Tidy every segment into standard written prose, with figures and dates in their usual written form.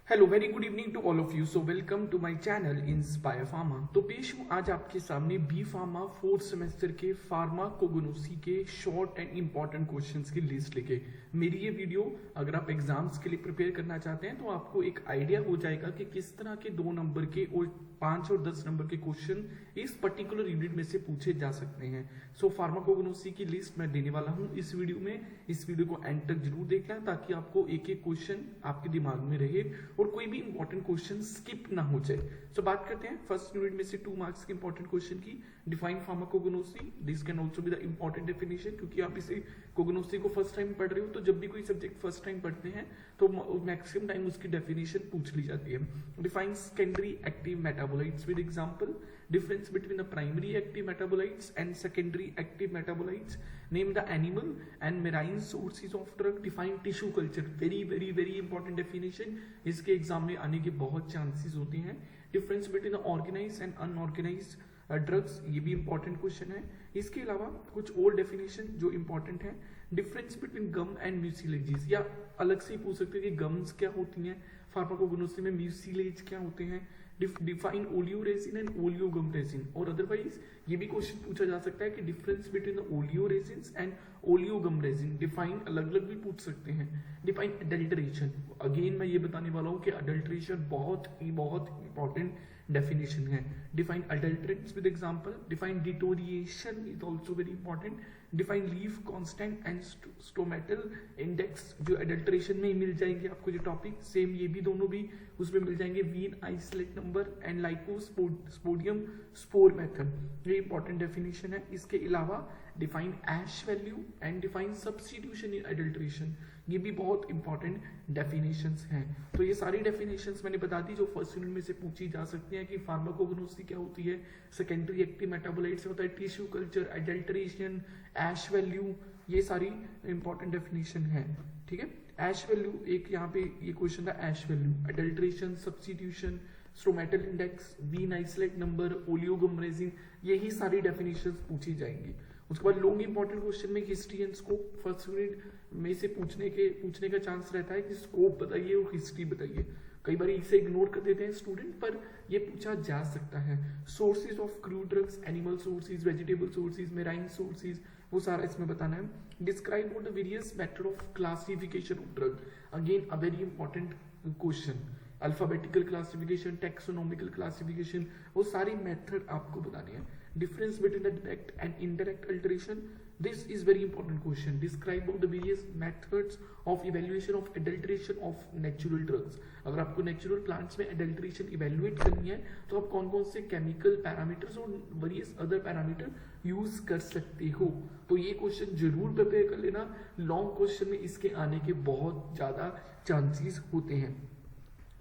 Hello very good evening to all of you. So welcome to my channel Inspire Pharma. तो पेश हूँ आज आपके सामने बी फार्मा फोर्थ सेमेस्टर के फार्माकोगनोसी के शॉर्ट एंड इंपॉर्टेंट क्वेश्चंस की लिस्ट लेके। मेरी ये वीडियो अगर आप एग्जाम्स के लिए प्रिपेयर करना चाहते हैं तो आपको एक आइडिया हो जाएगा कि किस तरह के 2 नंबर के और 5 और 10 नंबर के क्वेश्चन इस पर्टिकुलर यूनिट में से पूछे जा सकते हैं। सो फार्माकोगनोसी की लिस्ट मैं देने वाला हूँ इस वीडियो में। इस वीडियो को एंड तक जरूर देखना ताकि आपको एक एक क्वेश्चन आपके दिमाग में रहे और कोई भी इंपॉर्टेंट क्वेश्चन स्किप ना हो जाए। सो बात करते हैं फर्स्ट यूनिट में से 2 मार्क्स के इंपॉर्टेंट क्वेश्चन की। Define फार्माकोगनोसी, this can also be the important definition, क्योंकि आप इसे कोगनोसी को फर्स्ट टाइम पढ़ रहे हो तो जब भी कोई सब्जेक्ट फर्स्ट टाइम पढ़ते हैं तो मैक्सिमम टाइम उसकी डेफिनेशन पूछ ली जाती है। Define secondary active metabolites with example, difference between the primary active metabolites and secondary active metabolites, name the animal and marine sources of drug, define tissue culture, very important definition, इसके exam में आने के बहुत chances होते हैं। difference between the organized and unorganized drugs, ये भी important question है। इसके अलावा कुछ और डेफिनेशन जो इंपॉर्टेंट है, डिफरेंस बिटवीन गम एंड म्यूसिलेजेस, या अलग से ही पूछ सकते हैं कि गम्स क्या होती हैं फार्माकोगनोसी में, म्यूसिलेज क्या होते हैं, define oleo resin and oleo gum resin. और अदरवाइज ये भी क्वेश्चन पूछा जा सकता है कि difference between the oleo resin and oleo gum resin, define अलग अलग भी पूछ सकते हैं। डिफाइन अडल्ट्रेशन, अगेन मैं ये बताने वाला हूँ कि अडल्ट्रेशन बहुत इंपॉर्टेंट डेफिनेशन है। Define adulterants with example, define deterioration is also very important, define leaf constant and stomatal index, जो अडल्ट्रेशन में ही मिल जाएंगे आपको जो टॉपिक, सेम ये भी दोनों भी उसमें मिल जाएंगे। Vein islet number and lycopodium spore method, ये इंपॉर्टेंट डेफिनेशन है। इसके अलावा define ash value and define substitution in adulteration, ये भी बहुत इंपॉर्टेंट डेफिनेशंस हैं। तो ये सारी डेफिनेशंस मैंने बता दी जो फर्स्ट यूनिट में से पूछी जा सकती हैं कि फार्माकोगनोसी क्या होती है, सेकेंडरी एक्टिव मेटाबोलाइट्स होता है, टिश्यू कल्चर, अडल्ट्रेशन, ऐश वैल्यू, ये सारी इंपॉर्टेंट डेफिनेशन है। ठीक है, ऐश वैल्यू एक यहाँ पे ये क्वेश्चन था, ash value, adulteration, substitution, stomatal index, vein islet number, oleogum resin, यही सारी डेफिनेशंस पूछी जाएंगी। उसके बाद लॉन्ग इंपॉर्टेंट क्वेश्चन में history and scope, first unit में से पूछने का चांस रहता है कि स्कोप बताइए और हिस्ट्री बताइए। कई बार इसे इग्नोर कर देते हैं स्टूडेंट, पर ये पूछा जा सकता है। Sources of crude drugs, animal sources, vegetable sources, marine sources, वो सारा इसमें बताना है। Describe what the various method of classification of drug, again a very important question. Alphabetical classification, taxonomical classification, वो सारी मेथड आपको बतानी है। Difference between the direct and indirect alteration, this is very important question. Describe the various methods of evaluation of adulteration of natural drugs. अगर आपको natural plants में adulteration evaluate करनी है तो आप कौन कौन से केमिकल पैरामीटर्स और वेरियस अदर पैरामीटर यूज कर सकते हो। तो ये क्वेश्चन जरूर प्रिपेयर कर लेना, लॉन्ग क्वेश्चन में इसके आने के बहुत ज्यादा चांसेस होते हैं।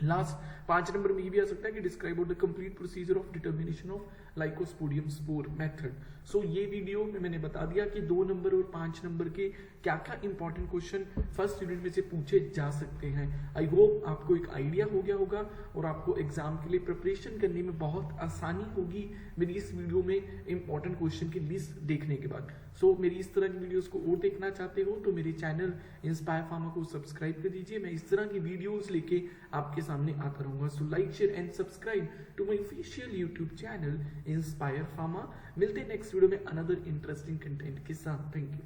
लास्ट 5 नंबर में ये भी आ सकता है कि describe the complete procedure of determination of lycopodium spore method. So ये वीडियो में मैंने बता दिया कि 2 नंबर और 5 नंबर के क्या क्या इंपॉर्टेंट क्वेश्चन फर्स्ट यूनिट में से पूछे जा सकते हैं। आई होप आपको एक आइडिया हो गया होगा और आपको एग्जाम के लिए प्रिपरेशन करने में बहुत आसानी होगी मेरी इस वीडियो में इंपॉर्टेंट क्वेश्चन की लिस्ट देखने के बाद। सो मेरी इस तरह की वीडियोस को और देखना चाहते हो तो मेरे चैनल इंस्पायर फार्मा को सब्सक्राइब कर दीजिए। मैं इस तरह की वीडियोस लेके आपके सामने आता रहूंगा। So like, share and subscribe to my official YouTube channel Inspire Pharma. मिलते हैं नेक्स्ट वीडियो में अनदर इंटरेस्टिंग कंटेंट के साथ। Thank you.